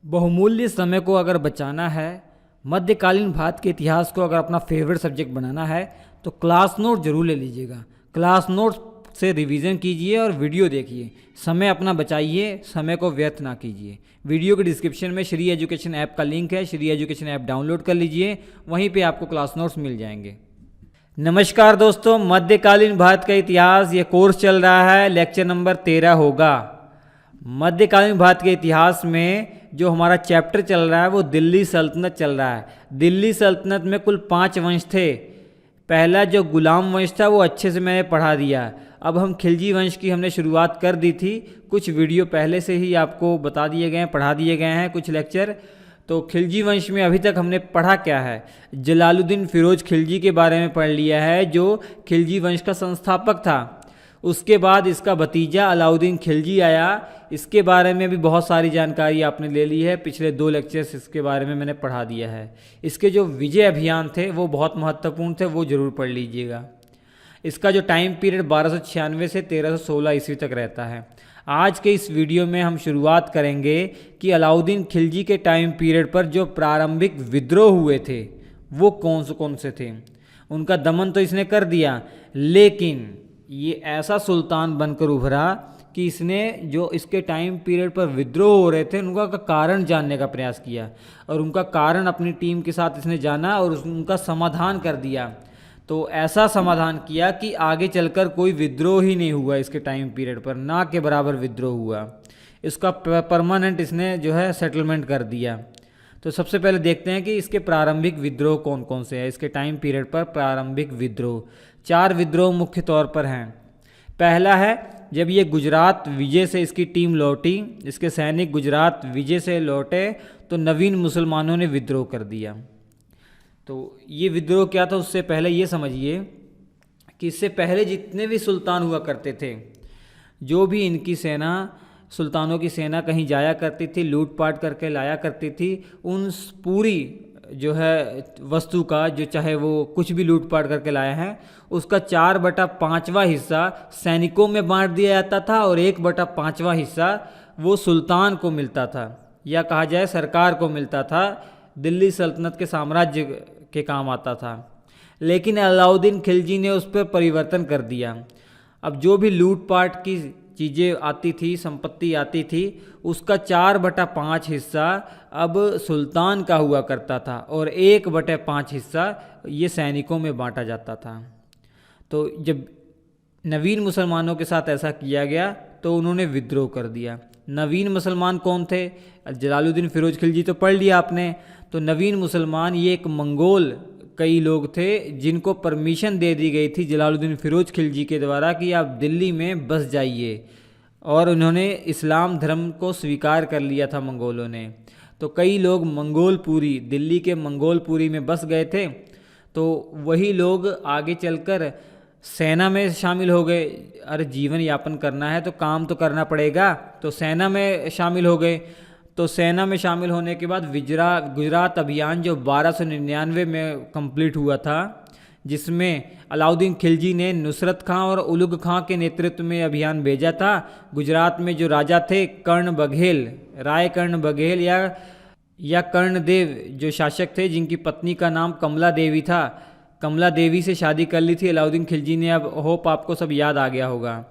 बहुमूल्य समय को अगर बचाना है, मध्यकालीन भारत के इतिहास को अगर अपना फेवरेट सब्जेक्ट बनाना है तो क्लास नोट जरूर ले लीजिएगा। क्लास नोट से रिवीजन कीजिए और वीडियो देखिए। समय अपना बचाइए, समय को व्यर्थ ना कीजिए। वीडियो के डिस्क्रिप्शन में श्री एजुकेशन ऐप का लिंक है, श्री एजुकेशन ऐप डाउनलोड कर लीजिए, वहीं पे आपको क्लास नोट्स मिल जाएंगे। नमस्कार दोस्तों, मध्यकालीन भारत का इतिहास ये कोर्स चल रहा है, लेक्चर नंबर 13 होगा। मध्यकालीन भारत के इतिहास में जो हमारा चैप्टर चल रहा है वो दिल्ली सल्तनत चल रहा है। दिल्ली सल्तनत में कुल 5 वंश थे। पहला जो गुलाम वंश था वो अच्छे से मैंने पढ़ा दिया। अब हम खिलजी वंश की हमने शुरुआत कर दी थी, कुछ वीडियो पहले से ही आपको बता दिए गए हैं, पढ़ा दिए गए हैं कुछ लेक्चर। तो खिलजी वंश में अभी तक हमने पढ़ा क्या है? जलालुद्दीन फिरोज खिलजी के बारे में पढ़ लिया है, जो खिलजी वंश का संस्थापक था। उसके बाद इसका भतीजा अलाउद्दीन खिलजी आया, इसके बारे में भी बहुत सारी जानकारी आपने ले ली है। पिछले 2 लेक्चर्स इसके बारे में मैंने पढ़ा दिया है। इसके जो विजय अभियान थे वो बहुत महत्वपूर्ण थे, वो ज़रूर पढ़ लीजिएगा। इसका जो टाइम पीरियड 1296 से 1316 ईस्वी तक रहता है। आज के इस वीडियो में हम शुरुआत करेंगे कि अलाउद्दीन खिलजी के टाइम पीरियड पर जो प्रारंभिक विद्रोह हुए थे वो कौन से थे। उनका दमन तो इसने कर दिया, लेकिन ये ऐसा सुल्तान बनकर उभरा कि इसने जो इसके टाइम पीरियड पर विद्रोह हो रहे थे उनका कारण जानने का प्रयास किया, और उनका कारण अपनी टीम के साथ इसने जाना और उनका समाधान कर दिया। तो ऐसा समाधान किया कि आगे चलकर कोई विद्रोह ही नहीं हुआ इसके टाइम पीरियड पर, ना के बराबर विद्रोह हुआ। इसका परमानेंट इसने जो है सेटलमेंट कर दिया। तो सबसे पहले देखते हैं कि इसके प्रारंभिक विद्रोह कौन कौन से हैं। इसके टाइम पीरियड पर प्रारंभिक विद्रोह 4 विद्रोह मुख्य तौर पर हैं। पहला है जब ये गुजरात विजय से इसकी टीम लौटी, इसके सैनिक गुजरात विजय से लौटे तो नवीन मुसलमानों ने विद्रोह कर दिया। तो ये विद्रोह क्या था, उससे पहले ये समझिए कि इससे पहले जितने भी सुल्तान हुआ करते थे, जो भी इनकी सेना, सुल्तानों की सेना कहीं जाया करती थी, लूटपाट करके लाया करती थी, उन पूरी जो है वस्तु का, जो चाहे वो कुछ भी लूटपाट करके लाया है, उसका 4/5वां हिस्सा सैनिकों में बांट दिया जाता था और 1/5वां हिस्सा वो सुल्तान को मिलता था, या कहा जाए सरकार को मिलता था। दिल्ली सल्तनत के साम्राज्य के काम आता था। लेकिन अलाउद्दीन खिलजी ने उस पर परिवर्तन कर दिया। अब जो भी लूटपाट की चीज़ें आती थी, संपत्ति आती थी, उसका 4/5 हिस्सा अब सुल्तान का हुआ करता था और 1/5 हिस्सा ये सैनिकों में बांटा जाता था। तो जब नवीन मुसलमानों के साथ ऐसा किया गया तो उन्होंने विद्रोह कर दिया। नवीन मुसलमान कौन थे? जलालुद्दीन फिरोज खिलजी तो पढ़ लिया आपने। तो नवीन मुसलमान ये एक मंगोल कई लोग थे जिनको परमिशन दे दी गई थी जलालुद्दीन फिरोज खिलजी के द्वारा कि आप दिल्ली में बस जाइए, और उन्होंने इस्लाम धर्म को स्वीकार कर लिया था मंगोलों ने। तो कई लोग मंगोलपुरी, दिल्ली के मंगोलपुरी में बस गए थे। तो वही लोग आगे चलकर सेना में शामिल हो गए। अरे जीवन यापन करना है तो काम तो करना पड़ेगा, तो सेना में शामिल हो गए। तो सेना में शामिल होने के बाद गुजरात अभियान जो 1299 में कंप्लीट हुआ था, जिसमें अलाउद्दीन खिलजी ने नुसरत खां और उलुग खां के नेतृत्व में अभियान भेजा था। गुजरात में जो राजा थे कर्ण बघेल, राय कर्ण बघेल या कर्णदेव जो शासक थे, जिनकी पत्नी का नाम कमला देवी था, कमला देवी से शादी कर ली थी अलाउद्दीन खिलजी ने। अब होप आपको सब याद आ गया होगा।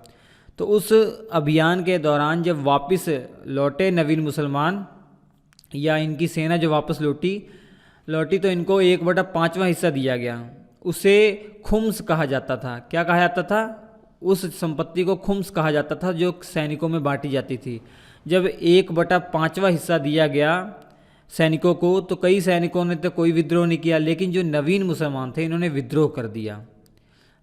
तो उस अभियान के दौरान जब वापस लौटे नवीन मुसलमान, या इनकी सेना जो वापस लौटी तो इनको 1/5वां हिस्सा दिया गया। उसे खुम्स कहा जाता था। क्या कहा जाता था? उस संपत्ति को खुम्स कहा जाता था जो सैनिकों में बांटी जाती थी। जब 1/5वां हिस्सा दिया गया सैनिकों को, तो कई सैनिकों ने तो कोई विद्रोह नहीं किया, लेकिन जो नवीन मुसलमान थे इन्होंने विद्रोह कर दिया।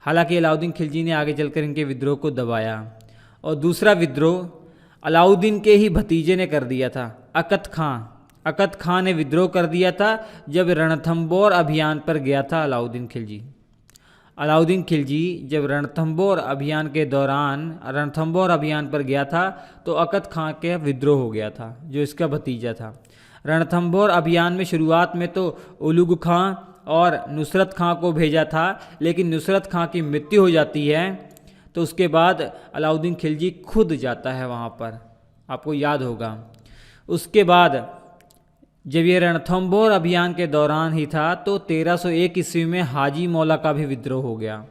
हालांकि अलाउद्दीन खिलजी ने आगे चलकर इनके विद्रोह को दबाया। और दूसरा विद्रोह अलाउद्दीन के ही भतीजे ने कर दिया था, अकत खां ने विद्रोह कर दिया था जब रणथंबोर अभियान पर गया था अलाउद्दीन खिलजी जब रणथंबोर अभियान पर गया था तो अकत खां के विद्रोह हो गया था, जो इसका भतीजा था। रणथंबोर अभियान में शुरुआत में तो उलुग खां और नुसरत खां को भेजा था, लेकिन नुसरत खां की मृत्यु हो जाती है। तो उसके बाद अलाउद्दीन खिलजी खुद जाता है वहाँ पर, आपको याद होगा। उसके बाद जब ये रणथंभौर अभियान के दौरान ही था तो 1301 ईस्वी में हाजी मौला का भी विद्रोह हो गया।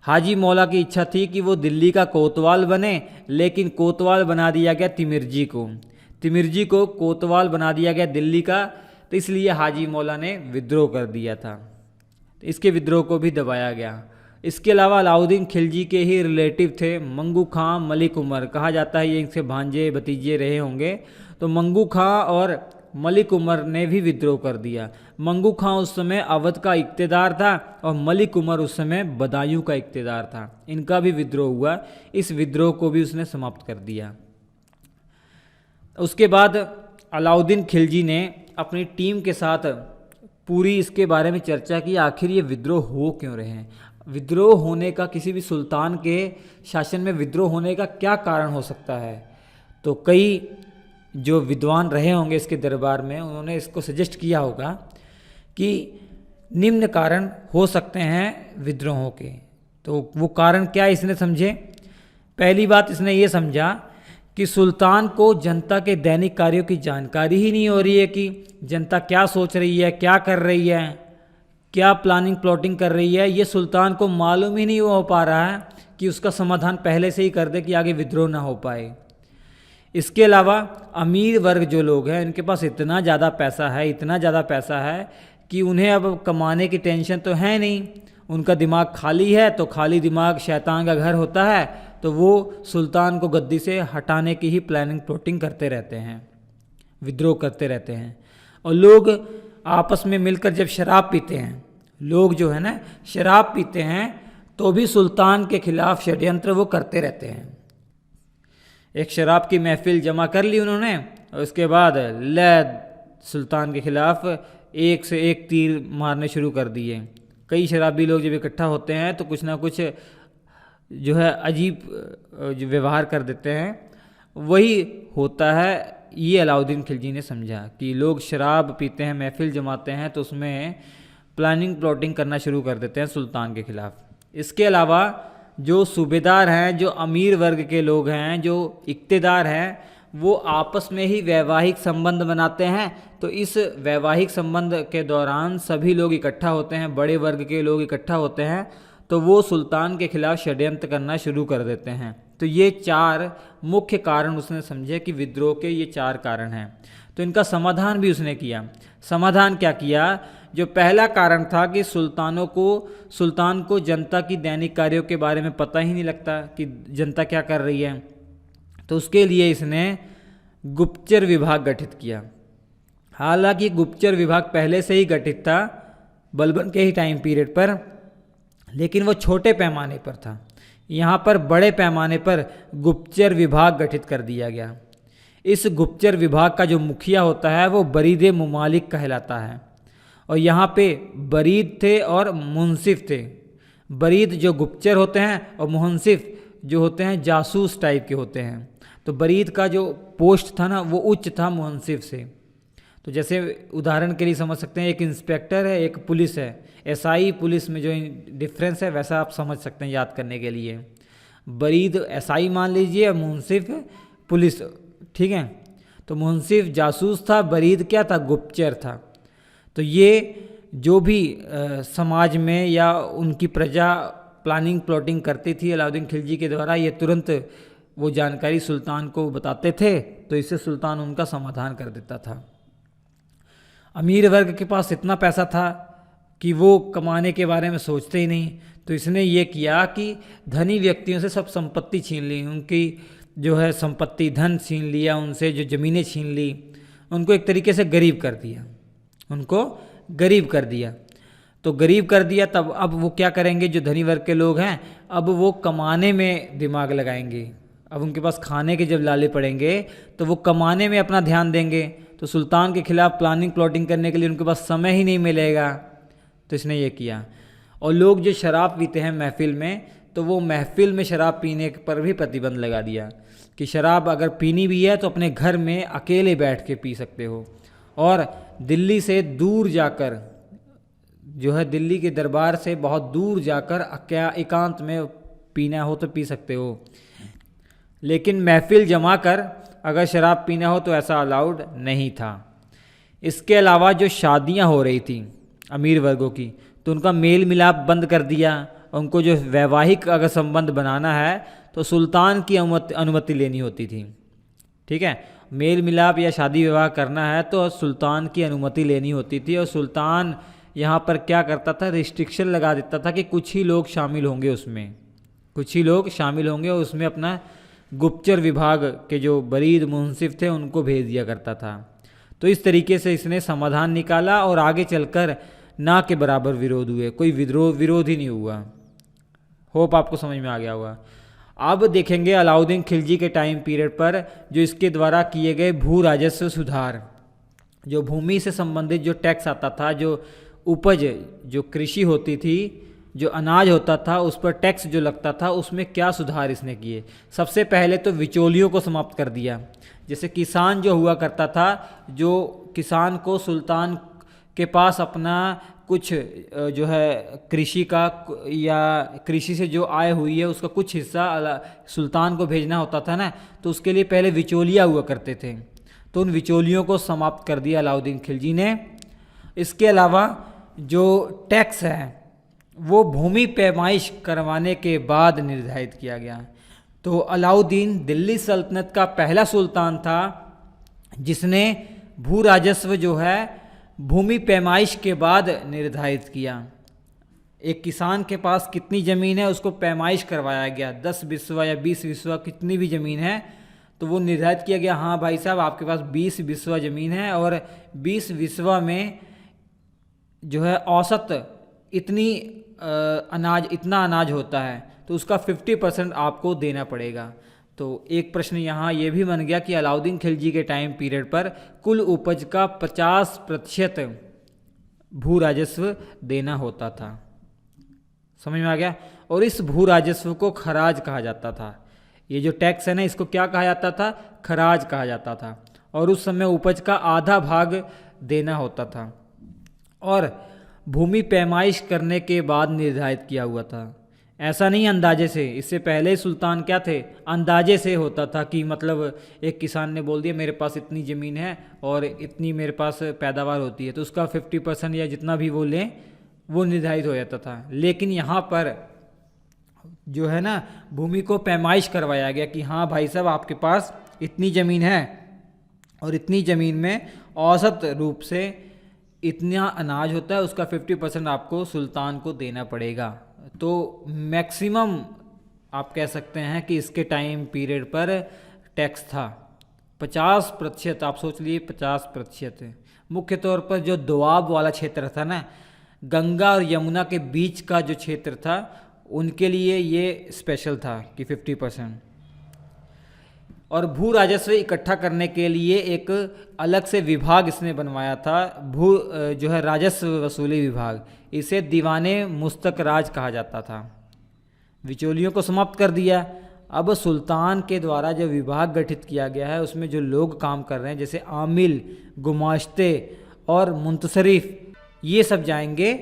हाजी मौला की इच्छा थी कि वो दिल्ली का कोतवाल बने, लेकिन कोतवाल बना दिया गया तिमिरजी को। तिमिरजी को कोतवाल बना दिया गया दिल्ली का, तो इसलिए हाजी मौला ने विद्रोह कर दिया था। तो इसके विद्रोह को भी दबाया गया। इसके अलावा अलाउद्दीन खिलजी के ही रिलेटिव थे मंगू खां, मलिक उमर, कहा जाता है ये इनसे भांजे भतीजे रहे होंगे। तो मंगू खां और मलिक उमर ने भी विद्रोह कर दिया। मंगू खां उस समय अवध का इक्तेदार था और मलिक उमर उस समय बदायूं का इक्तेदार था। इनका भी विद्रोह हुआ। इस विद्रोह को भी उसने समाप्त कर दिया। उसके बाद अलाउद्दीन खिलजी ने अपनी टीम के साथ पूरी इसके बारे में चर्चा की, आखिर ये विद्रोह हो क्यों रहे हैं। विद्रोह होने का, किसी भी सुल्तान के शासन में विद्रोह होने का क्या कारण हो सकता है। तो कई जो विद्वान रहे होंगे इसके दरबार में, उन्होंने इसको सजेस्ट किया होगा कि निम्न कारण हो सकते हैं विद्रोहों के। तो वो कारण क्या इसने समझे। पहली बात इसने ये समझा कि सुल्तान को जनता के दैनिक कार्यों की जानकारी ही नहीं हो रही है कि जनता क्या सोच रही है, क्या कर रही है, क्या प्लानिंग प्लॉटिंग कर रही है। ये सुल्तान को मालूम ही नहीं हो पा रहा है कि उसका समाधान पहले से ही कर दे कि आगे विद्रोह ना हो पाए। इसके अलावा अमीर वर्ग जो लोग हैं, इनके पास इतना ज़्यादा पैसा है, इतना ज़्यादा पैसा है कि उन्हें अब कमाने की टेंशन तो है नहीं। उनका दिमाग खाली है, तो खाली दिमाग शैतान का घर होता है। तो वो सुल्तान को गद्दी से हटाने की ही प्लानिंग प्लॉटिंग करते रहते हैं, विद्रोह करते रहते हैं। और लोग आपस में मिलकर जब शराब पीते हैं, लोग जो है ना शराब पीते हैं, तो भी सुल्तान के खिलाफ षड्यंत्र वो करते रहते हैं। एक शराब की महफिल जमा कर ली उन्होंने और उसके बाद सुल्तान के खिलाफ एक से एक तीर मारने शुरू कर दिए। कई शराबी लोग जब इकट्ठा होते हैं तो कुछ ना कुछ जो है अजीब जो व्यवहार कर देते हैं, वही होता है। ये अलाउद्दीन खिलजी ने समझा कि लोग शराब पीते हैं, महफिल जमाते हैं, तो उसमें प्लानिंग प्लॉटिंग करना शुरू कर देते हैं सुल्तान के खिलाफ। इसके अलावा जो सूबेदार हैं, जो अमीर वर्ग के लोग हैं, जो इक्तेदार हैं, वो आपस में ही वैवाहिक संबंध बनाते हैं। तो इस वैवाहिक संबंध के दौरान सभी लोग इकट्ठा होते हैं, बड़े वर्ग के लोग इकट्ठा होते हैं, तो वो सुल्तान के खिलाफ षड्यंत्र करना शुरू कर देते हैं। तो ये 4 मुख्य कारण उसने समझे कि विद्रोह के ये 4 कारण हैं। तो इनका समाधान भी उसने किया। समाधान क्या किया। जो पहला कारण था कि सुल्तान को जनता की दैनिक कार्यों के बारे में पता ही नहीं लगता कि जनता क्या कर रही है, तो उसके लिए इसने गुप्तचर विभाग गठित किया। हालांकि गुप्तचर विभाग पहले से ही गठित था बलबन के ही टाइम पीरियड पर, लेकिन वो छोटे पैमाने पर था। यहाँ पर बड़े पैमाने पर गुप्तचर विभाग गठित कर दिया गया। इस गुप्तचर विभाग का जो मुखिया होता है वो बरीद मुमालिक कहलाता है। और यहाँ पे बरीद थे और मुंसिफ थे। बरीद जो गुप्तचर होते हैं और मुंसिफ जो होते हैं जासूस टाइप के होते हैं। तो बरीद का जो पोस्ट था ना वो उच्च था मुंसिफ से। तो जैसे उदाहरण के लिए समझ सकते हैं, एक इंस्पेक्टर है, एक पुलिस है। एसआई पुलिस में जो डिफरेंस है वैसा आप समझ सकते हैं याद करने के लिए। बरीद एसआई मान लीजिए और मुंसिफ पुलिस, ठीक है। तो मुंसिफ जासूस था, बरीद क्या था, गुप्तचर था। तो ये जो भी समाज में या उनकी प्रजा प्लानिंग प्लॉटिंग करती थी अलाउद्दीन खिलजी के द्वारा, ये तुरंत वो जानकारी सुल्तान को बताते थे, तो इससे सुल्तान उनका समाधान कर देता था। अमीर वर्ग के पास इतना पैसा था कि वो कमाने के बारे में सोचते ही नहीं। तो इसने ये किया कि धनी व्यक्तियों से सब संपत्ति छीन ली, उनकी जो है संपत्ति धन छीन लिया, उनसे जो ज़मीनें छीन ली, उनको एक तरीके से गरीब कर दिया, उनको गरीब कर दिया। तो गरीब कर दिया तब अब वो क्या करेंगे, जो धनी वर्ग के लोग हैं अब वो कमाने में दिमाग लगाएंगे। अब उनके पास खाने के जब लाले पड़ेंगे तो वो कमाने में अपना ध्यान देंगे। तो सुल्तान के खिलाफ प्लानिंग प्लॉटिंग करने के लिए उनके पास समय ही नहीं मिलेगा। तो इसने ये किया। और लोग जो शराब पीते हैं महफिल में, तो वो महफिल में शराब पीने पर भी प्रतिबंध लगा दिया कि शराब अगर पीनी भी है तो अपने घर में अकेले बैठ के पी सकते हो। और दिल्ली से दूर जाकर, जो है दिल्ली के दरबार से बहुत दूर जाकर क्या एकांत में पीना हो तो पी सकते हो, लेकिन महफिल जमा कर अगर शराब पीना हो तो ऐसा अलाउड नहीं था। इसके अलावा जो शादियां हो रही थी अमीर वर्गों की, तो उनका मेल मिलाप बंद कर दिया। उनको जो वैवाहिक अगर संबंध बनाना है तो सुल्तान की अनुमति लेनी होती थी। ठीक है, मेल मिलाप या शादी विवाह करना है तो सुल्तान की अनुमति लेनी होती थी। और सुल्तान यहाँ पर क्या करता था, रिस्ट्रिक्शन लगा देता था कि कुछ ही लोग शामिल होंगे उसमें, कुछ ही लोग शामिल होंगे और उसमें अपना गुप्तचर विभाग के जो बरीद मुंसिफ थे उनको भेज दिया करता था। तो इस तरीके से इसने समाधान निकाला और आगे चलकर ना के बराबर विरोध हुए, कोई विरोध ही नहीं हुआ। होप आपको समझ में आ गया होगा। अब देखेंगे अलाउद्दीन खिलजी के टाइम पीरियड पर जो इसके द्वारा किए गए भू राजस्व सुधार, जो भूमि से संबंधित जो टैक्स आता था, जो उपज जो कृषि होती थी, जो अनाज होता था उस पर टैक्स जो लगता था, उसमें क्या सुधार इसने किए। सबसे पहले तो बिचौलियों को समाप्त कर दिया। जैसे किसान जो हुआ करता था, जो किसान को सुल्तान के पास अपना कुछ जो है कृषि का या कृषि से जो आय हुई है उसका कुछ हिस्सा सुल्तान को भेजना होता था ना, तो उसके लिए पहले बिचौलिया हुआ करते थे। तो उन बिचौलियों को समाप्त कर दिया अलाउद्दीन खिलजी ने। इसके अलावा जो टैक्स है वो भूमि पैमाइश करवाने के बाद निर्धारित किया गया। तो अलाउद्दीन दिल्ली सल्तनत का पहला सुल्तान था जिसने भू राजस्व जो है भूमि पैमाइश के बाद निर्धारित किया। एक किसान के पास कितनी ज़मीन है उसको पैमाइश करवाया गया, 10 बिस्वा या 20 बिस्वा कितनी भी ज़मीन है तो वो निर्धारित किया गया, हाँ भाई साहब आपके पास 20 बिस्वा ज़मीन है और 20 बिस्वा में जो है औसत इतनी इतना अनाज होता है तो उसका 50% आपको देना पड़ेगा। तो एक प्रश्न यहाँ ये भी बन गया कि अलाउद्दीन खिलजी के टाइम पीरियड पर कुल उपज का 50% भू राजस्व देना होता था। समझ में आ गया। और इस भू राजस्व को खराज कहा जाता था। ये जो टैक्स है ना, इसको क्या कहा जाता था, खराज कहा जाता था। और उस समय उपज का आधा भाग देना होता था और भूमि पैमाइश करने के बाद निर्धारित किया हुआ था। ऐसा नहीं अंदाजे से, इससे पहले सुल्तान क्या थे, अंदाजे से होता था कि मतलब एक किसान ने बोल दिया मेरे पास इतनी ज़मीन है और इतनी मेरे पास पैदावार होती है तो उसका 50% या जितना भी वो लें वो निर्धारित हो जाता था। लेकिन यहाँ पर जो है ना भूमि को पैमाइश करवाया गया कि हाँ भाई साहब आपके पास इतनी ज़मीन है और इतनी ज़मीन में औसत रूप से इतना अनाज होता है, उसका 50% आपको सुल्तान को देना पड़ेगा। तो मैक्सिमम आप कह सकते हैं कि इसके टाइम पीरियड पर टैक्स था 50%। आप सोच लिए 50%। मुख्य तौर पर जो दोआब वाला क्षेत्र था ना, गंगा और यमुना के बीच का जो क्षेत्र था उनके लिए ये स्पेशल था कि 50%। और भू राजस्व इकट्ठा करने के लिए एक अलग से विभाग इसने बनवाया था, जो है राजस्व वसूली विभाग। इसे दीवाने मुस्तक राज कहा जाता था। बिचौलियों को समाप्त कर दिया। अब सुल्तान के द्वारा जो विभाग गठित किया गया है उसमें जो लोग काम कर रहे हैं जैसे आमिल, गुमाश्ते और मुंतसरिफ, ये सब जाएंगे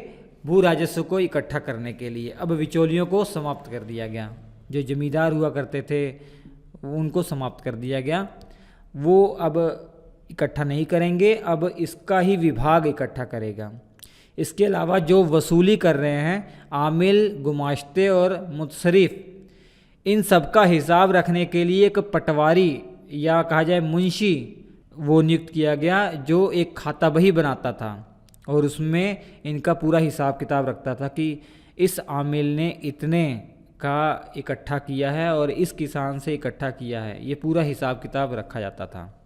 भू राजस्व को इकट्ठा करने के लिए। अब बिचौलियों को समाप्त कर दिया गया। जो जमींदार हुआ करते थे उनको समाप्त कर दिया गया, वो अब इकट्ठा नहीं करेंगे, अब इसका ही विभाग इकट्ठा करेगा। इसके अलावा जो वसूली कर रहे हैं आमिल, गुमाश्ते और मुतसरिफ, इन सब का हिसाब रखने के लिए एक पटवारी या कहा जाए मुंशी वो नियुक्त किया गया जो एक खाता बही बनाता था और उसमें इनका पूरा हिसाब किताब रखता था कि इस आमिल ने इतने का इकट्ठा किया है और इस किसान से इकट्ठा किया है, ये पूरा हिसाब किताब रखा जाता था।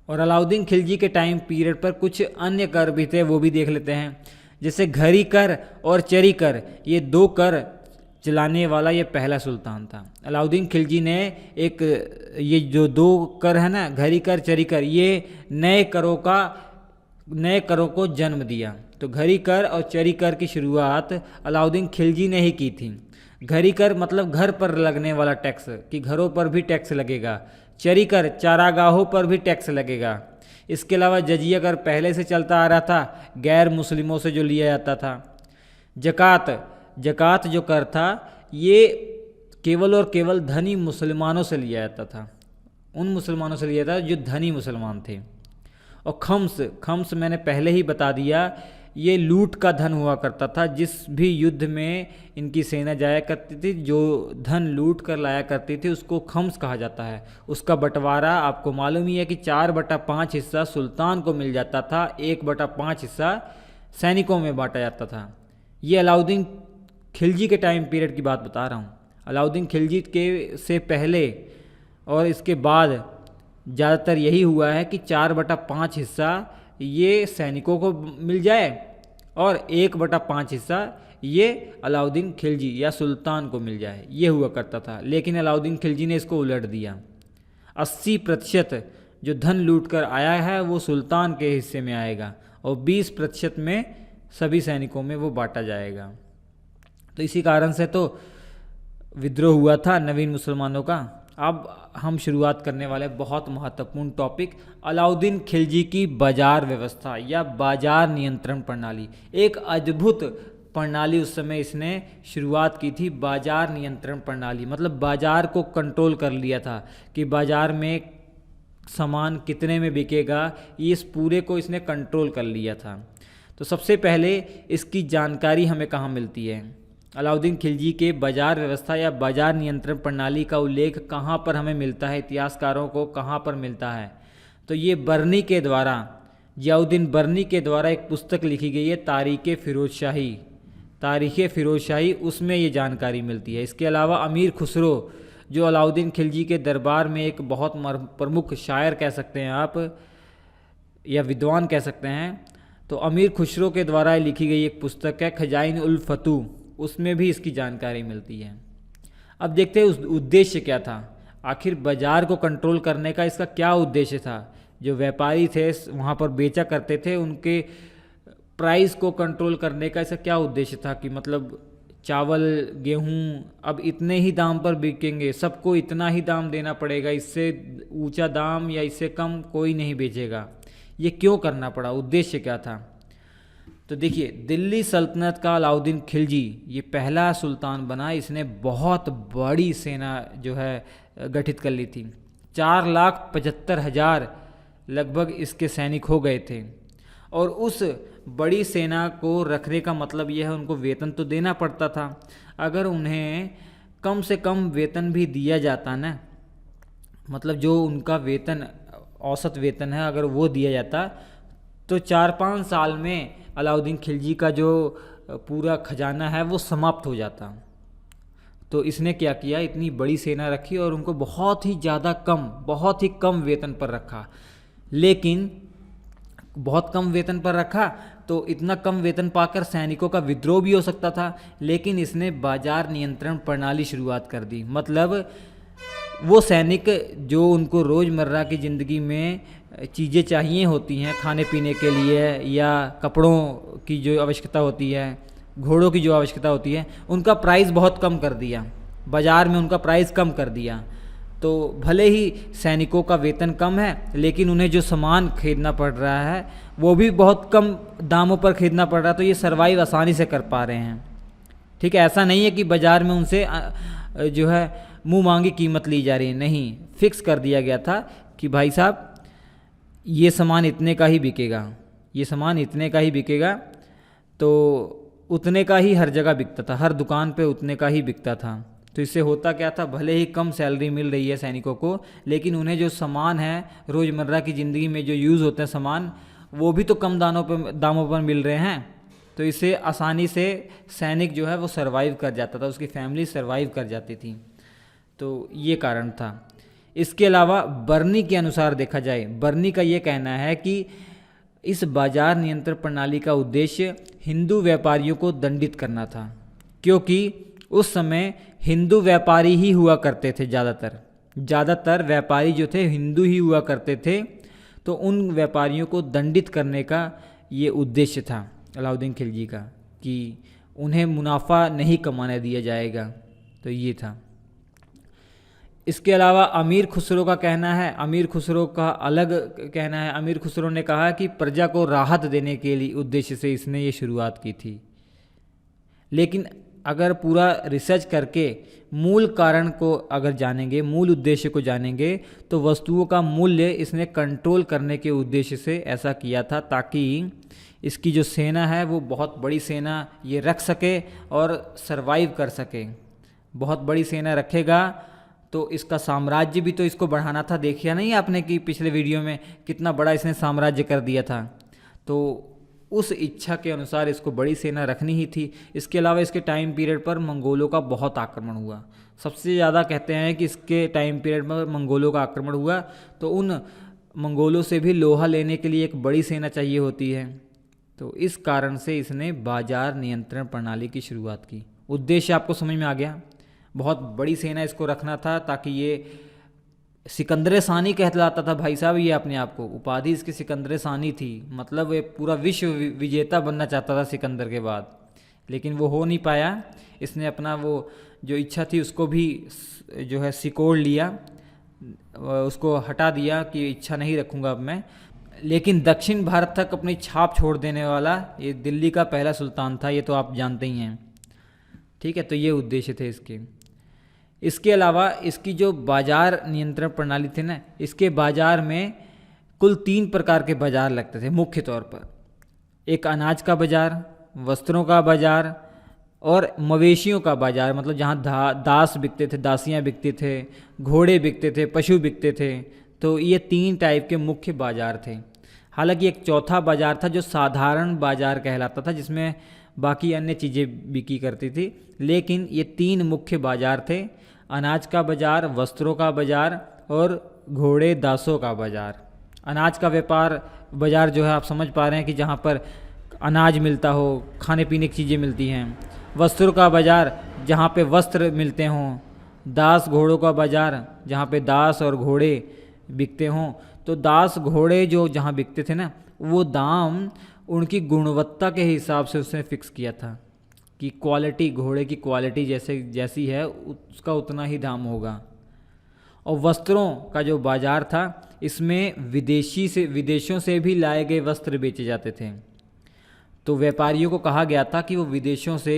और अलाउद्दीन खिलजी के टाइम पीरियड पर कुछ अन्य कर भी थे, वो भी देख लेते हैं। जैसे घरी कर और चरी कर, ये 2 कर चलाने वाला ये पहला सुल्तान था। अलाउद्दीन खिलजी ने ये जो 2 कर है ना, घरी कर चरी कर, ये नए करों को जन्म दिया। तो घरी कर और चरी कर की शुरुआत अलाउद्दीन खिलजी ने ही की थी। घरी कर मतलब घर पर लगने वाला टैक्स, कि घरों पर भी टैक्स लगेगा। चरी कर चारागाहों पर भी टैक्स लगेगा। इसके अलावा जजिया कर पहले से चलता आ रहा था, गैर मुस्लिमों से जो लिया जाता था। जकात जो कर था ये केवल और केवल धनी मुसलमानों से लिया जाता था, उन मुसलमानों से लिया था जो धनी मुसलमान थे। और खम्स, खम्स मैंने पहले ही बता दिया, ये लूट का धन हुआ करता था। जिस भी युद्ध में इनकी सेना जाया करती थी, जो धन लूट कर लाया करती थी उसको खम्स कहा जाता है। उसका बंटवारा आपको मालूम ही है कि 4/5 हिस्सा सुल्तान को मिल जाता था, 1/5 हिस्सा सैनिकों में बांटा जाता था। ये अलाउद्दीन खिलजी के टाइम पीरियड की बात बता रहा हूँ। अलाउद्दीन खिलजी के से पहले और इसके बाद ज़्यादातर यही हुआ है कि 4/5 हिस्सा ये सैनिकों को मिल जाए और 1/5 हिस्सा ये अलाउद्दीन खिलजी या सुल्तान को मिल जाए, ये हुआ करता था। लेकिन अलाउद्दीन खिलजी ने इसको उलट दिया। 80% जो धन लूट कर आया है वो सुल्तान के हिस्से में आएगा और 20% में सभी सैनिकों में वो बांटा जाएगा। तो इसी कारण से तो विद्रोह हुआ था नवीन मुसलमानों का। अब हम शुरुआत करने वाले बहुत महत्वपूर्ण टॉपिक, अलाउद्दीन खिलजी की बाजार व्यवस्था या बाजार नियंत्रण प्रणाली। एक अद्भुत प्रणाली उस समय इसने शुरुआत की थी, बाजार नियंत्रण प्रणाली। मतलब बाजार को कंट्रोल कर लिया था कि बाजार में सामान कितने में बिकेगा, इस पूरे को इसने कंट्रोल कर लिया था। तो सबसे पहले इसकी जानकारी हमें कहाँ मिलती है? अलाउद्दीन खिलजी के बाजार व्यवस्था या बाजार नियंत्रण प्रणाली का उल्लेख कहाँ पर हमें मिलता है, इतिहासकारों को कहाँ पर मिलता है? तो ये बर्नी के द्वारा, जियाउद्दीन बर्नी के द्वारा एक पुस्तक लिखी गई है, तारीख़ फ़िरोज़शाही, उसमें ये जानकारी मिलती है। इसके अलावा अमीर खुसरो, जो अलाउद्दीन खिलजी के दरबार में एक बहुत प्रमुख शायर कह सकते हैं आप या विद्वान कह सकते हैं, तो अमीर खुसरो के द्वारा लिखी गई एक पुस्तक है खजाइन उल फतू, उसमें भी इसकी जानकारी मिलती है। अब देखते हैं उस उद्देश्य क्या था, आखिर बाज़ार को कंट्रोल करने का इसका क्या उद्देश्य था। जो व्यापारी थे वहाँ पर बेचा करते थे, उनके प्राइस को कंट्रोल करने का इसका क्या उद्देश्य था कि मतलब चावल गेहूँ अब इतने ही दाम पर बिकेंगे, सबको इतना ही दाम देना पड़ेगा, इससे ऊंचा दाम या इससे कम कोई नहीं बेचेगा। ये क्यों करना पड़ा, उद्देश्य क्या था? तो देखिए, दिल्ली सल्तनत का अलाउद्दीन खिलजी ये पहला सुल्तान बना, इसने बहुत बड़ी सेना जो है गठित कर ली थी। 4,75,000 लगभग इसके सैनिक हो गए थे। और उस बड़ी सेना को रखने का मतलब यह है उनको वेतन तो देना पड़ता था। अगर उन्हें कम से कम वेतन भी दिया जाता ना, मतलब जो उनका वेतन औसत वेतन है अगर वो दिया जाता, तो 4-5 साल में अलाउद्दीन खिलजी का जो पूरा खजाना है वो समाप्त हो जाता। तो इसने क्या किया, इतनी बड़ी सेना रखी और उनको बहुत ही कम वेतन पर रखा। लेकिन बहुत कम वेतन पर रखा तो इतना कम वेतन पाकर सैनिकों का विद्रोह भी हो सकता था। लेकिन इसने बाजार नियंत्रण प्रणाली शुरुआत कर दी। मतलब वो सैनिक जो उनको रोज़मर्रा की ज़िंदगी में चीज़ें चाहिए होती हैं खाने पीने के लिए, या कपड़ों की जो आवश्यकता होती है, घोड़ों की जो आवश्यकता होती है, उनका प्राइस बहुत कम कर दिया, बाज़ार में उनका प्राइस कम कर दिया। तो भले ही सैनिकों का वेतन कम है, लेकिन उन्हें जो सामान खरीदना पड़ रहा है वो भी बहुत कम दामों पर खरीदना पड़ रहा है, तो ये सर्वाइव आसानी से कर पा रहे हैं। ठीक है, ऐसा नहीं है कि बाज़ार में उनसे जो है मुँह मांगी कीमत ली जा रही है, नहीं, फिक्स कर दिया गया था कि भाई साहब ये सामान इतने का ही बिकेगा, ये सामान इतने का ही बिकेगा। तो उतने का ही हर जगह बिकता था, हर दुकान पे उतने का ही बिकता था। तो इससे होता क्या था, भले ही कम सैलरी मिल रही है सैनिकों को, लेकिन उन्हें जो सामान है रोज़मर्रा की ज़िंदगी में जो यूज़ होते हैं सामान, वो भी तो कम दामों पर मिल रहे हैं। तो इससे आसानी से सैनिक जो है वो सर्वाइव कर जाता था, उसकी फैमिली सर्वाइव कर जाती थी। तो ये कारण था। इसके अलावा बर्नी के अनुसार देखा जाए, बर्नी का ये कहना है कि इस बाजार नियंत्रण प्रणाली का उद्देश्य हिंदू व्यापारियों को दंडित करना था, क्योंकि उस समय हिंदू व्यापारी ही हुआ करते थे। ज़्यादातर व्यापारी जो थे हिंदू ही हुआ करते थे। तो उन व्यापारियों को दंडित करने का ये उद्देश्य था अलाउद्दीन खिलजी का, कि उन्हें मुनाफा नहीं कमाने दिया जाएगा। तो ये था। इसके अलावा अमीर खुसरो का कहना है, अमीर खुसरो का अलग कहना है। अमीर खुसरो ने कहा कि प्रजा को राहत देने के लिए उद्देश्य से इसने ये शुरुआत की थी। लेकिन अगर पूरा रिसर्च करके मूल कारण को अगर जानेंगे, मूल उद्देश्य को जानेंगे, तो वस्तुओं का मूल्य इसने कंट्रोल करने के उद्देश्य से ऐसा किया था, ताकि इसकी जो सेना है वो बहुत बड़ी सेना ये रख सके और सरवाइव कर सके। बहुत बड़ी सेना रखेगा तो इसका साम्राज्य भी तो इसको बढ़ाना था। देखिए नहीं आपने कि पिछले वीडियो में कितना बड़ा इसने साम्राज्य कर दिया था। तो उस इच्छा के अनुसार इसको बड़ी सेना रखनी ही थी। इसके अलावा इसके टाइम पीरियड पर मंगोलों का बहुत आक्रमण हुआ। सबसे ज़्यादा कहते हैं कि इसके टाइम पीरियड में मंगोलों का आक्रमण हुआ, तो उन मंगोलों से भी लोहा लेने के लिए एक बड़ी सेना चाहिए होती है। तो इस कारण से इसने बाजार नियंत्रण प्रणाली की शुरुआत की। उद्देश्य आपको समझ में आ गया। बहुत बड़ी सेना इसको रखना था ताकि ये सिकंदर सानी कहलाता था भाई साहब। ये अपने आप को उपाधि इसकी सिकंदर सानी थी, मतलब ये पूरा विश्व विजेता बनना चाहता था सिकंदर के बाद, लेकिन वो हो नहीं पाया। इसने अपना वो जो इच्छा थी उसको भी जो है सिकोड़ लिया, उसको हटा दिया कि इच्छा नहीं रखूँगा अब मैं। लेकिन दक्षिण भारत तक अपनी छाप छोड़ देने वाला ये दिल्ली का पहला सुल्तान था, ये तो आप जानते ही हैं। ठीक है, तो ये उद्देश्य थे इसके। इसके अलावा इसकी जो बाजार नियंत्रण प्रणाली थी ना, इसके बाजार में कुल 3 प्रकार के बाजार लगते थे मुख्य तौर पर। एक अनाज का बाजार, वस्त्रों का बाजार और मवेशियों का बाजार, मतलब जहाँ दास बिकते थे, दासियाँ बिकते थे, घोड़े बिकते थे, पशु बिकते थे। तो ये 3 टाइप के मुख्य बाजार थे। हालांकि एक चौथा बाजार था जो साधारण बाजार कहलाता था, जिसमें बाकी अन्य चीज़ें बिकी करती थी। लेकिन ये 3 मुख्य बाजार थे, अनाज का बाजार, वस्त्रों का बाजार और घोड़े दासों का बाजार। अनाज का व्यापार बाजार जो है आप समझ पा रहे हैं कि जहाँ पर अनाज मिलता हो, खाने पीने की चीज़ें मिलती हैं। वस्त्रों का बाजार जहाँ पे वस्त्र मिलते हों। दास घोड़ों का बाजार जहाँ पे दास और घोड़े बिकते हों। तो दास घोड़े जो जहाँ बिकते थे ना, वो दाम उनकी गुणवत्ता के हिसाब से उसने फिक्स किया था कि क्वालिटी, घोड़े की क्वालिटी जैसी है उसका उतना ही दाम होगा। और वस्त्रों का जो बाजार था, इसमें विदेशों से भी लाए गए वस्त्र बेचे जाते थे। तो व्यापारियों को कहा गया था कि वो विदेशों से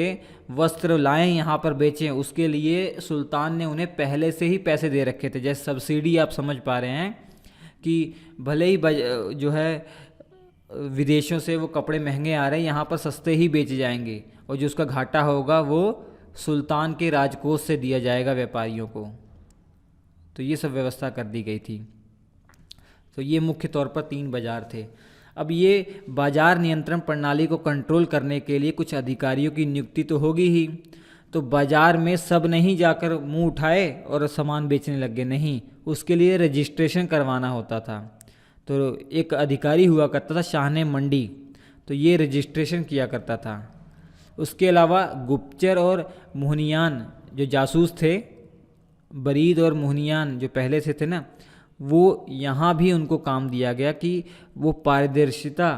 वस्त्र लाएं, यहाँ पर बेचें। उसके लिए सुल्तान ने उन्हें पहले से ही पैसे दे रखे थे। जैसे सब्सिडी आप समझ पा रहे हैं कि भले ही जो है विदेशों से वो कपड़े महंगे आ रहे हैं, यहाँ पर सस्ते ही बेचे जाएंगे, और जो उसका घाटा होगा वो सुल्तान के राजकोष से दिया जाएगा व्यापारियों को। तो ये सब व्यवस्था कर दी गई थी। तो ये मुख्य तौर पर 3 बाजार थे। अब ये बाजार नियंत्रण प्रणाली को कंट्रोल करने के लिए कुछ अधिकारियों की नियुक्ति तो होगी ही। तो बाजार में सब नहीं जाकर मुंह उठाए और सामान बेचने लग गए, नहीं, उसके लिए रजिस्ट्रेशन करवाना होता था। तो एक अधिकारी हुआ करता था शाहने मंडी, तो ये रजिस्ट्रेशन किया करता था। उसके अलावा गुप्तचर और मोहनियान जो जासूस थे, बरीद और मोहनियान जो पहले से थे ना, वो यहाँ भी उनको काम दिया गया कि वो पारदर्शिता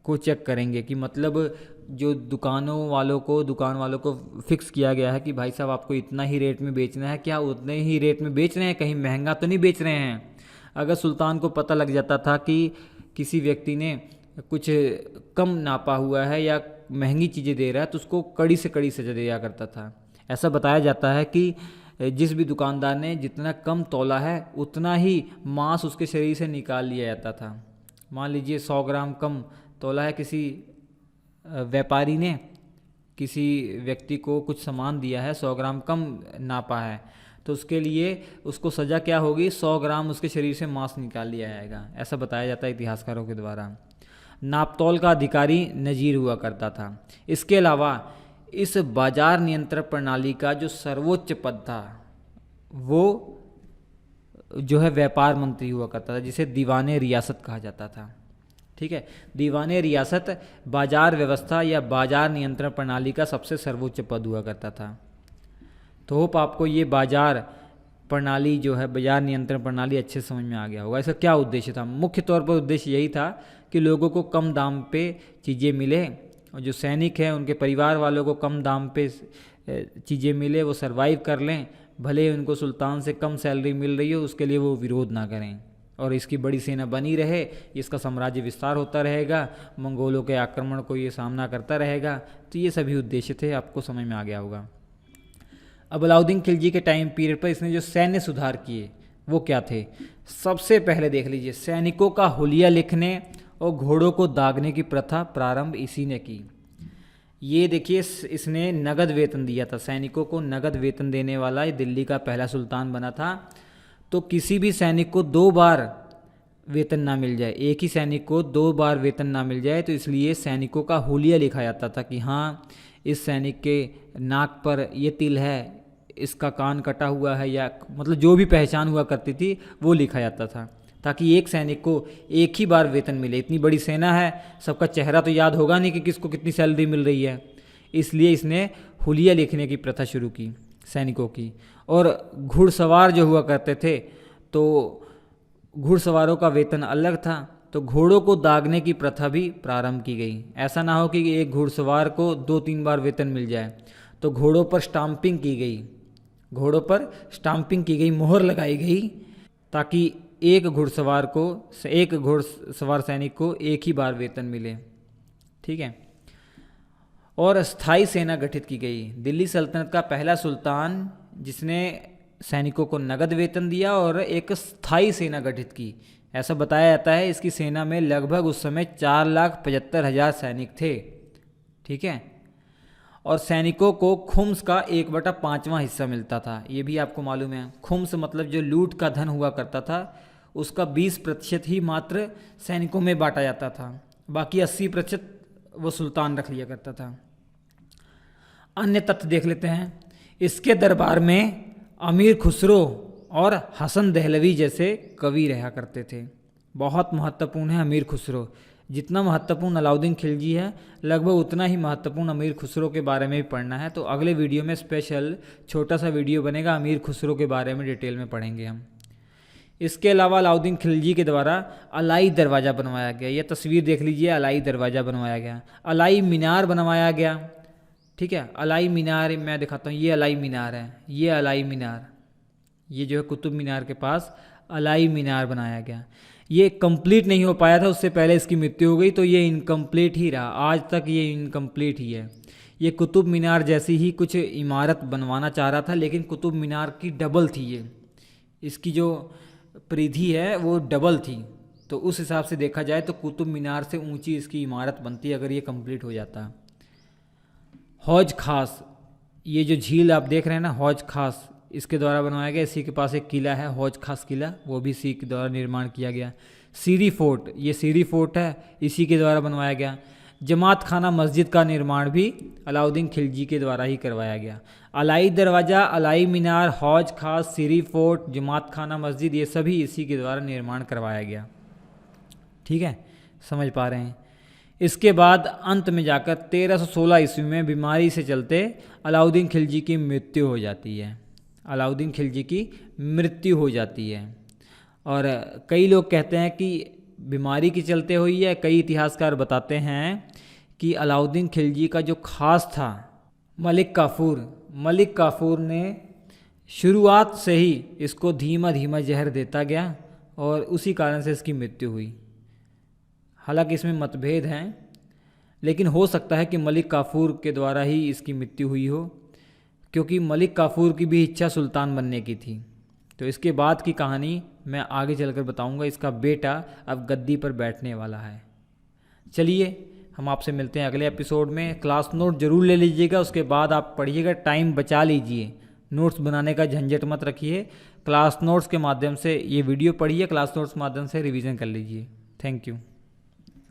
को चेक करेंगे, कि मतलब जो दुकान वालों को फिक्स किया गया है कि भाई साहब आपको इतना ही रेट में बेचना है, क्या उतने ही रेट में बेच रहे हैं, कहीं महंगा तो नहीं बेच रहे हैं। अगर सुल्तान को पता लग जाता था कि किसी व्यक्ति ने कुछ कम नापा हुआ है या महंगी चीज़ें दे रहा है, तो उसको कड़ी से कड़ी सजा दिया करता था। ऐसा बताया जाता है कि जिस भी दुकानदार ने जितना कम तोला है, उतना ही मांस उसके शरीर से निकाल लिया जाता था। मान लीजिए 100 ग्राम कम तोला है, किसी व्यापारी ने किसी व्यक्ति को कुछ सामान दिया है, 100 ग्राम कम नापा है, तो उसके लिए उसको सज़ा क्या होगी, 100 ग्राम उसके शरीर से मांस निकाल लिया जाएगा। ऐसा बताया जाता है इतिहासकारों के द्वारा। नापतोल का अधिकारी नज़ीर हुआ करता था। इसके अलावा इस बाजार नियंत्रण प्रणाली का जो सर्वोच्च पद था, वो जो है व्यापार मंत्री हुआ करता था, जिसे दीवाने रियासत कहा जाता था। ठीक है, दीवाने रियासत बाजार व्यवस्था या बाजार नियंत्रण प्रणाली का सबसे सर्वोच्च पद हुआ करता था। तो होप आपको ये बाजार प्रणाली जो है, बाजार नियंत्रण प्रणाली अच्छे समझ में आ गया होगा। इसका क्या उद्देश्य था? मुख्य तौर पर उद्देश्य यही था कि लोगों को कम दाम पे चीज़ें मिले, और जो सैनिक हैं उनके परिवार वालों को कम दाम पे चीज़ें मिले, वो सरवाइव कर लें, भले उनको सुल्तान से कम सैलरी मिल रही हो, उसके लिए वो विरोध ना करें। और इसकी बड़ी सेना बनी रहे, इसका साम्राज्य विस्तार होता रहेगा, मंगोलों के आक्रमण को ये सामना करता रहेगा। तो ये सभी उद्देश्य थे, आपको समझ में आ गया होगा। अब अलाउद्दीन खिलजी के टाइम पीरियड पर इसने जो सैन्य सुधार किए वो क्या थे? सबसे पहले देख लीजिए, सैनिकों का हुलिया लिखने और घोड़ों को दागने की प्रथा प्रारंभ इसी ने की। ये देखिए, इसने नगद वेतन दिया था, सैनिकों को नगद वेतन देने वाला ये दिल्ली का पहला सुल्तान बना था। तो किसी भी सैनिक को 2 बार वेतन ना मिल जाए, एक ही सैनिक को 2 बार वेतन ना मिल जाए, तो इसलिए सैनिकों का हुलिया लिखा जाता था कि हाँ, इस सैनिक के नाक पर ये तिल है, इसका कान कटा हुआ है, या मतलब जो भी पहचान हुआ करती थी वो लिखा जाता था, ताकि एक सैनिक को एक ही बार वेतन मिले। इतनी बड़ी सेना है, सबका चेहरा तो याद होगा नहीं कि किसको कितनी सैलरी मिल रही है, इसलिए इसने हुलिया लिखने की प्रथा शुरू की सैनिकों की। और घुड़सवार जो हुआ करते थे, तो घुड़सवारों का वेतन अलग था, तो घोड़ों को दागने की प्रथा भी प्रारंभ की गई। ऐसा ना हो कि एक घुड़सवार को 2-3 बार वेतन मिल जाए, तो घोड़ों पर स्टाम्पिंग की गई, घोड़ों पर स्टाम्पिंग की गई, मोहर लगाई गई, ताकि एक घुड़सवार सैनिक को एक ही बार वेतन मिले। ठीक है। और स्थायी सेना गठित की गई। दिल्ली सल्तनत का पहला सुल्तान जिसने सैनिकों को नगद वेतन दिया और एक स्थायी सेना गठित की। ऐसा बताया जाता है इसकी सेना में लगभग उस समय 4,75,000 सैनिक थे। ठीक है। और सैनिकों को खुम्स का 1/5वां हिस्सा मिलता था। ये भी आपको मालूम है, खुम्स मतलब जो लूट का धन हुआ करता था उसका 20% ही मात्र सैनिकों में बांटा जाता था, बाकी 80% वो सुल्तान रख लिया करता था। अन्य तथ्य देख लेते हैं। इसके दरबार में अमीर खुसरो और हसन दहलवी जैसे कवि रहा करते थे। बहुत महत्वपूर्ण है अमीर खुसरो। जितना महत्वपूर्ण अलाउद्दीन खिलजी है, लगभग उतना ही महत्वपूर्ण अमीर खुसरो के बारे में भी पढ़ना है। तो अगले वीडियो में स्पेशल छोटा सा वीडियो बनेगा, अमीर खुसरो के बारे में डिटेल में पढ़ेंगे हम। इसके अलावा अलाउद्दीन खिलजी के द्वारा अलाई दरवाज़ा बनवाया गया। यह तस्वीर देख लीजिए, अलाई दरवाज़ा बनवाया गया। अलाई मीनार बनवाया गया। ठीक है, अलाई मीनार मैं दिखाता हूँ। ये अलाई मीनार है, ये अलाई मीनार, ये जो है कुतुब मीनार के पास अलाई मीनार बनाया गया। ये कंप्लीट नहीं हो पाया था, उससे पहले इसकी मृत्यु हो गई, तो ये इनकम्प्लीट ही रहा, आज तक ये इनकम्प्लीट ही है। ये कुतुब मीनार जैसी ही कुछ इमारत बनवाना चाह रहा था, लेकिन कुतुब मीनार की डबल थी ये, इसकी जो परिधि है वो डबल थी। तो उस हिसाब से देखा जाए तो कुतुब मीनार से ऊंची इसकी इमारत बनती अगर ये कंप्लीट हो जाता। हौज खास, ये जो झील आप देख रहे हैं ना, हौज खास इसके द्वारा बनवाया गया। इसी के पास एक किला है हौज खास किला, वो भी इसी के द्वारा निर्माण किया गया। सीरी फोर्ट, ये सीरी फोर्ट है, इसी के द्वारा बनवाया गया। जमात खाना मस्जिद का निर्माण भी अलाउद्दीन खिलजी के द्वारा ही करवाया गया। अलाई दरवाज़ा, अलाई मीनार, हौज खास, सीरी फोर्ट, जमात खाना मस्जिद, ये सभी इसी के द्वारा निर्माण करवाया गया। ठीक है, समझ पा रहे हैं। इसके बाद अंत में जाकर 1316 ईस्वी में बीमारी से चलते अलाउद्दीन खिलजी की मृत्यु हो जाती है। अलाउद्दीन खिलजी की मृत्यु हो जाती है। और कई लोग कहते हैं कि बीमारी के चलते हुई है, कई इतिहासकार बताते हैं कि अलाउद्दीन खिलजी का जो खास था मलिक काफूर ने शुरुआत से ही इसको धीमा धीमा जहर देता गया और उसी कारण से इसकी मृत्यु हुई। हालांकि इसमें मतभेद हैं, लेकिन हो सकता है कि मलिक काफूर के द्वारा ही इसकी मृत्यु हुई हो, क्योंकि मलिक काफूर की भी इच्छा सुल्तान बनने की थी। तो इसके बाद की कहानी मैं आगे चलकर बताऊंगा। इसका बेटा अब गद्दी पर बैठने वाला है। चलिए हम आपसे मिलते हैं अगले एपिसोड में। क्लास नोट जरूर ले लीजिएगा, उसके बाद आप पढ़िएगा, टाइम बचा लीजिए, नोट्स बनाने का झंझट मत रखिए। क्लास नोट्स के माध्यम से ये वीडियो पढ़िए, क्लास नोट्स के माध्यम से रिवीजन कर लीजिए। Thank you.